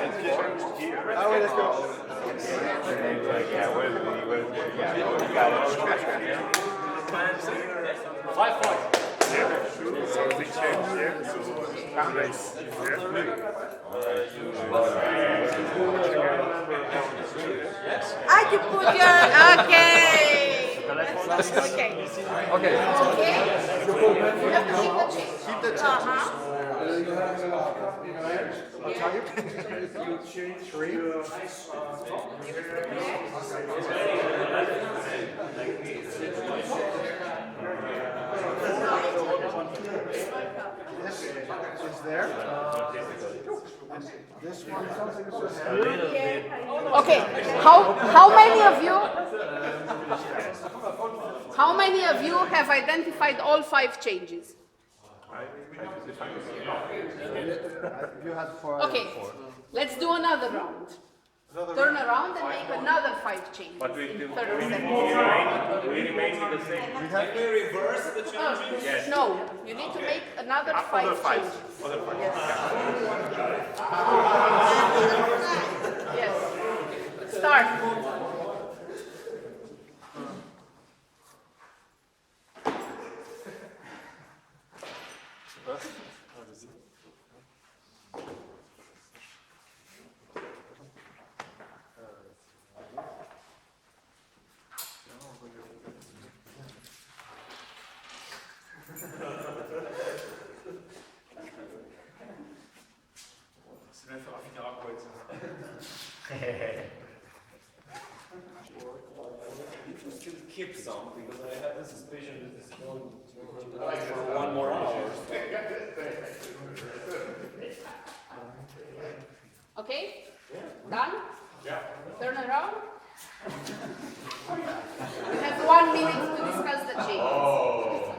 Oh, wait, let's go. Yeah, what is it? Yeah, you got it. 5-5. Something changed, yeah? Nice. I can put your okay. Okay. Okay. You have to keep the change. I'll tell you. Three. This is there. This one is Okay. How many of you have identified all 5 changes? You had four. Okay. Let's do another round. Turn around and make another 5 changes. But we in do 30 we seconds. remain the same. Can we reverse the changes? Yes. No, you need to make another 5 Other five. changes. Other five. Yes. Start. Still keep some because I have a suspicion that this is going to last for 1 more hour. Okay? Done? Yeah. Turn around. You have 1 minute to discuss the changes.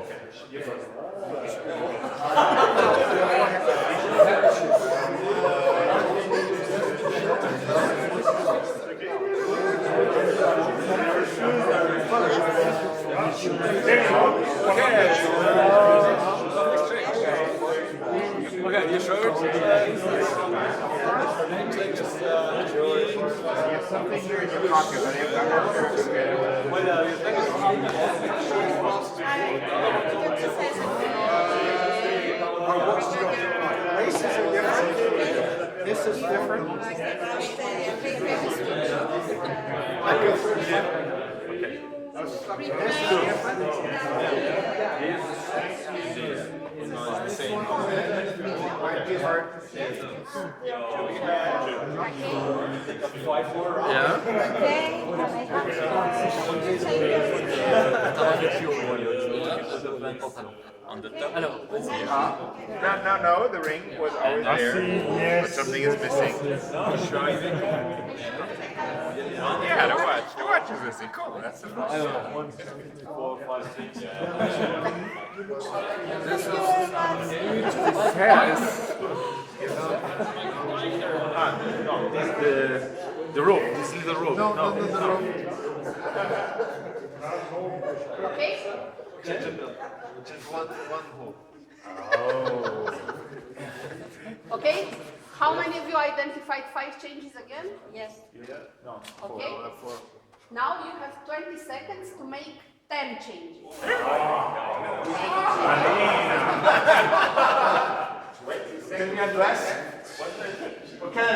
Okay, you sure? Something here in your pocket, but I'm not sure if it's good. Races are different. This is different. Might be hard to say. No, the ring was always there, but something is missing. Yeah, the watch is missing. Cool, that's the I don't know, 1, 2, 3, 4, 5, 6. No, this the rope, this little rope. No. Okay? Just one hook. Okay? How many of you identified 5 changes again? Yes. No, Okay. four. Now you have 20 seconds to make 10 changes. Can we address? Okay,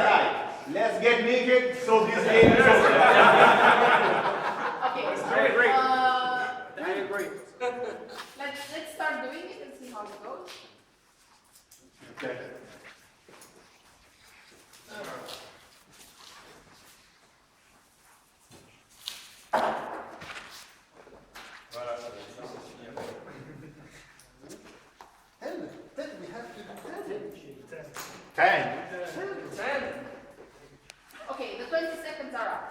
let's get naked so this game is over. Okay. I agree. I agree. Let's start doing it and see how it goes. Okay. Ten. We have to do 10. Okay, the 20 seconds are up.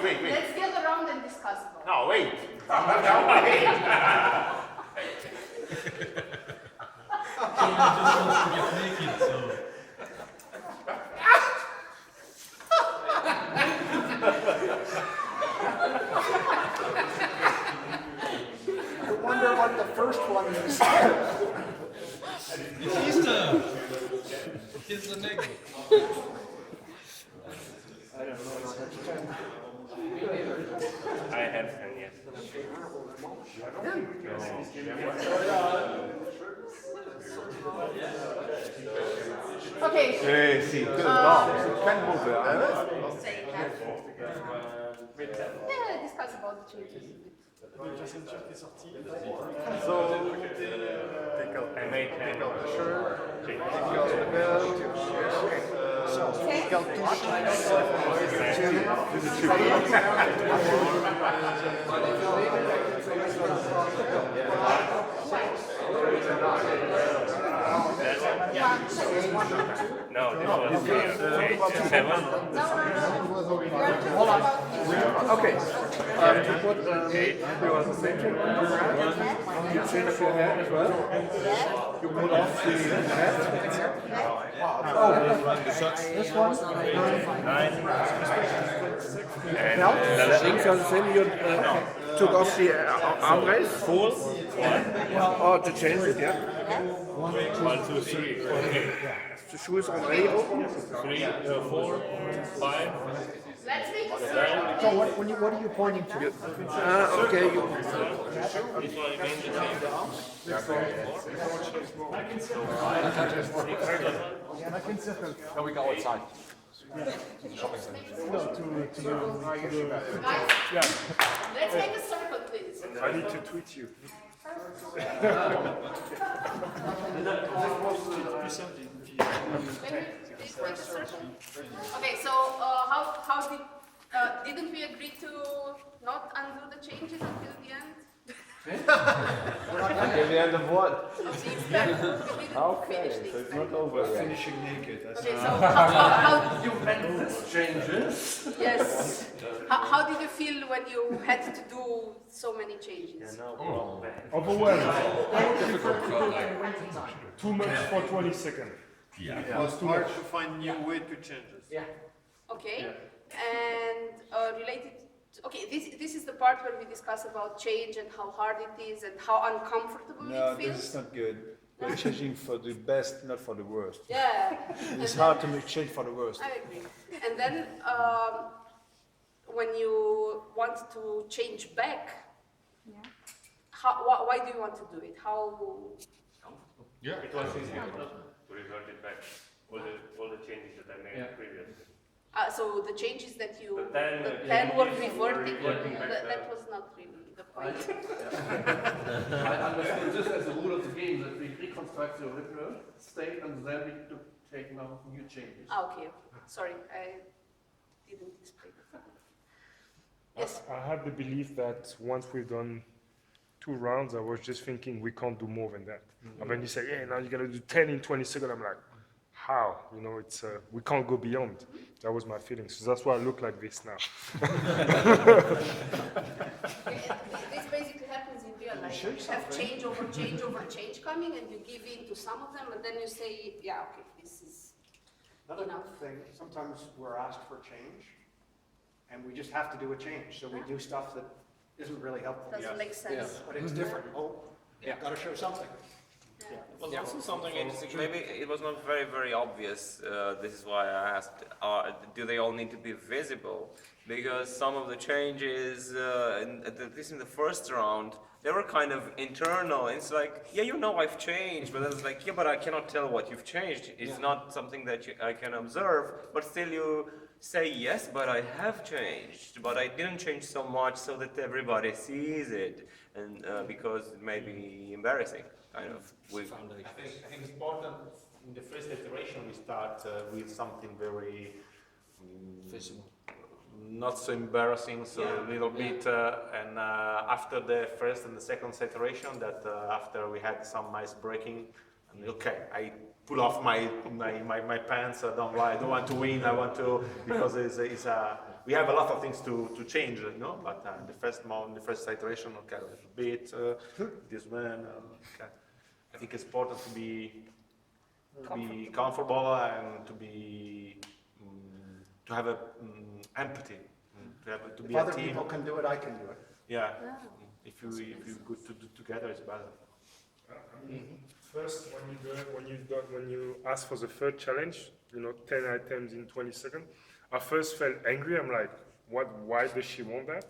Wait. Let's get around and discuss them. No, wait. I wonder what the first one is. He's the next. I have 10, yes. Okay. Sì, no, can move it. Say that. Yeah, discuss about the changes. So, I made 10. No, this was change. 7. No. You're talking about Okay. You put you are the same thing. You change your head as well. You put off the head. This one. 9. And Now, things are the same. You took off the armrest. 4. Oh, to change it, yeah. 1, 2, 3. Okay. The shoe is already open. 3, 4, 5. let's make a circle. So what are you pointing to? Okay. This one remains the same. Can we go outside? Guys, let's make a circle, please. I need to tweet you. Okay, so how didn't we agree to not undo the changes until the end? At the end of what? Of the experiment. We didn't Okay, finish the so it's experiment. not over yet. Finishing naked. Okay, so how You meant this changes? yes, how did you feel when you had to do so many changes? Overwhelmed. Too much for 20 seconds. It was hard to find new way to change it. Okay, and related. Okay, this is the part where we discuss about change and how hard it is and how uncomfortable No, it feels. this is not good. We're changing for the best, not for the worst. Yeah. It's And hard to make change for the worst. I agree. And then when you want to change back, why do you want to do it? How? It was easier to revert it back. All the changes that I made previously. So the changes that you, But then, the plan were changes reverting, were reverting back that was not really the point. I understood this as the rule of the game, that we reconstruct the original state and then we take now new changes. Okay. Sorry, I didn't explain it. Yes. I had the belief that once we've done 2 rounds, I was just thinking we can't do more than that. And when you say, yeah, now you gotta do 10 in 20 seconds, I'm like, how? You know, it's we can't go beyond. That was my feeling. So that's why I look like this now. This basically happens in real life. You have change over change coming, and you give in to some of them, and then you say, yeah, okay, this is Another enough. thing, sometimes we're asked for change, and we just have to do a change. So we do stuff that isn't really helpful. Doesn't make sense. But it's different. Oh, got to show something. It was also something interesting. Maybe it was not very, very obvious. This is why I asked: do they all need to be visible? Because some of the changes, at least in the first round, they were kind of internal. It's like, yeah, you know, I've changed, but it's like, yeah, but I cannot tell what you've changed. It's not something that I can observe. But still, you say yes, but I have changed, but I didn't change so much so that everybody sees it, and because it may be embarrassing. Kind of. I think it's important in the first iteration we start with something very visible, not so embarrassing, so a little bit, and after the first and the second iteration, that after we had some ice breaking, and okay, I pull off my pants. I don't want to win. I want to, because we have a lot of things to change, you know. But the first iteration, okay, a little bit. This one, okay. I think it's important to be comfortable and to have empathy, to be If a other team. people can do it, I can do it. Yeah. If you go together, it's better. First, when you ask for the third challenge, 10 items in 20 seconds. I first felt angry. I'm like, what? Why does she want that?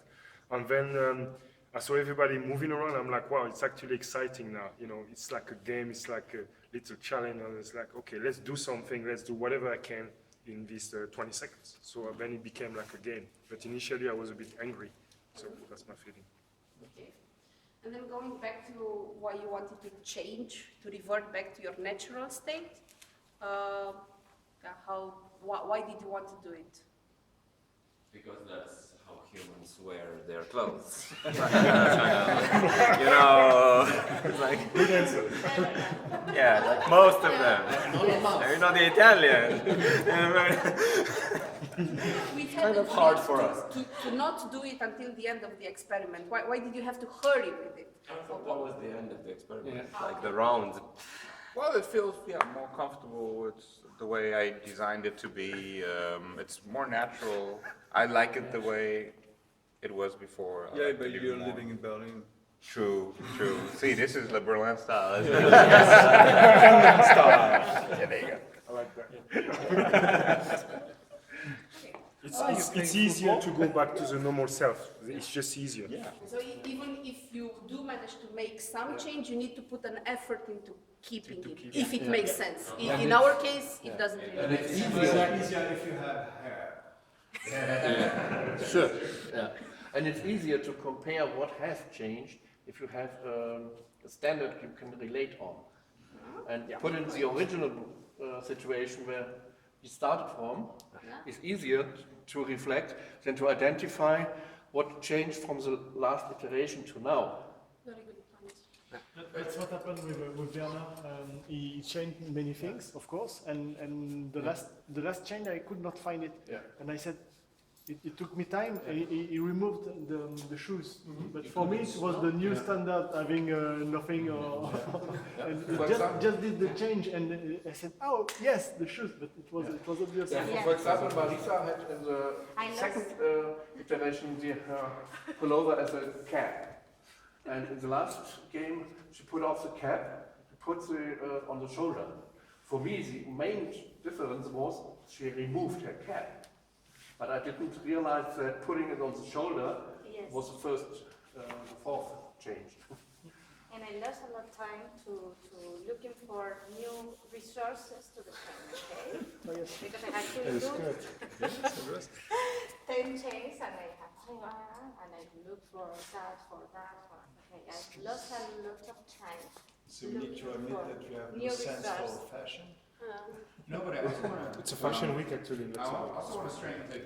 And then I saw everybody moving around. I'm like, wow, it's actually exciting now. It's like a game. It's like a little challenge. And it's like, okay, let's do something. Let's do whatever I can in these 20 seconds. So then it became like a game. But initially, I was a bit angry. So that's my feeling. Okay. And then going back to why you wanted to change, to revert back to your natural state, why did you want to do it? Because that's how humans wear their clothes. It's like, yeah, like most of them. You're not the Italian. We had kind of hard for us. To not do it until the end of the experiment. Why did you have to hurry with it? What was the end of the experiment? Like the rounds. Well, it feels more comfortable. It's the way I designed it to be. It's more natural. I like it the way it was before. I Yeah, liked but it even you're more. living in Berlin. True. See, this is the Berlin style. Yeah, there you go. I like that. It's easier to go back to the normal self. It's just easier. Yeah. So even if you do manage to make some change, you need to put an effort into keeping it, if it makes sense. In our case, it doesn't really And make it's sense. easier if you have hair. Sure. Yeah. And it's easier to compare what has changed if you have a standard you can relate on. And put in the original situation where you started from, it's easier to reflect than to identify what changed from the last iteration to now. Very good point. That's what happened with Werner. He changed many things, of course, and the last change I could not find it. Yeah. And I said, it took me time. He removed the shoes, but for me it was the new standard, having nothing or and just did the change, and I said, oh yes, the shoes, but it was obvious. Yeah. For example, Marisa had in the second iteration the pullover as a cap, and in the last game she put off the cap, put it on the shoulder. For me, the main difference was she removed her cap. But I didn't realize that putting it on the shoulder was the fourth change. And I lost a lot of time to looking for new resources to the train, okay? Oh, yes. Because I had to do 10 chains and I had and I look for that. Okay, I lost a lot of time. So you need to admit that you have new no sense resource. for fashion. No, but I also want to. It's a fashion week actually. I also want to strengthen the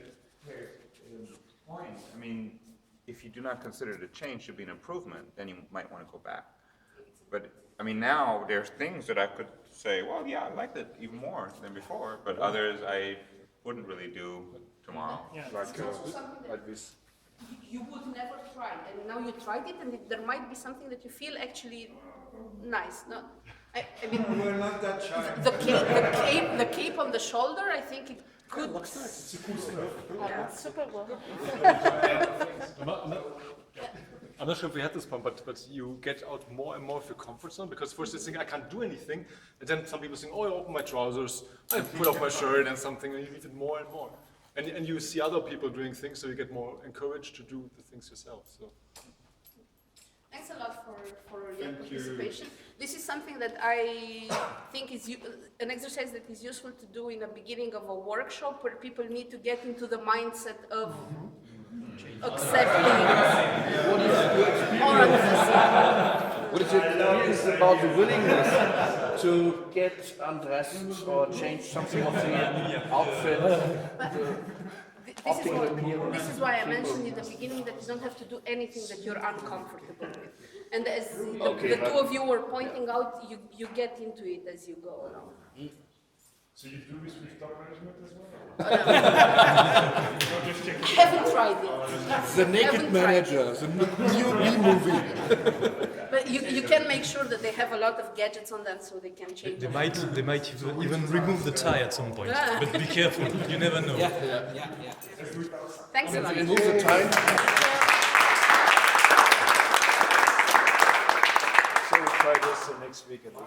point. I mean, if you do not consider it a change should be an improvement, then you might want to go back. But I mean, now there's things that I could say, well, yeah, I liked it even more than before, but others I wouldn't really do tomorrow. Like this. You would never try, and now you tried it, and there might be something that you feel actually nice. I mean, We're not that shy. the cape on the shoulder, I think it could. It's super well. I'm not sure if we had this point, but you get out more and more of your comfort zone, because first you think I can't do anything, and then some people think, oh, I open my trousers, I put off my shirt and something, and you leave it more and more. And you see other people doing things, so you get more encouraged to do the things yourself. So. Thanks a lot for your participation. This is something that I think is an exercise that is useful to do in the beginning of a workshop, where people need to get into the mindset of accepting or unaccepting. What is it? It's about the willingness to get undressed or change something of the outfit. This is why I mentioned in the beginning that you don't have to do anything that you're uncomfortable with. And as the two of you were pointing out, you get into it as you go along. So you do this with top management as well? I haven't tried it. The Naked Manager, the new movie. But you can make sure that they have a lot of gadgets on them so they can change. They might even remove the tie at some point. But be careful, you never know. Thanks a lot. Remove the tie. So we'll try this next week at the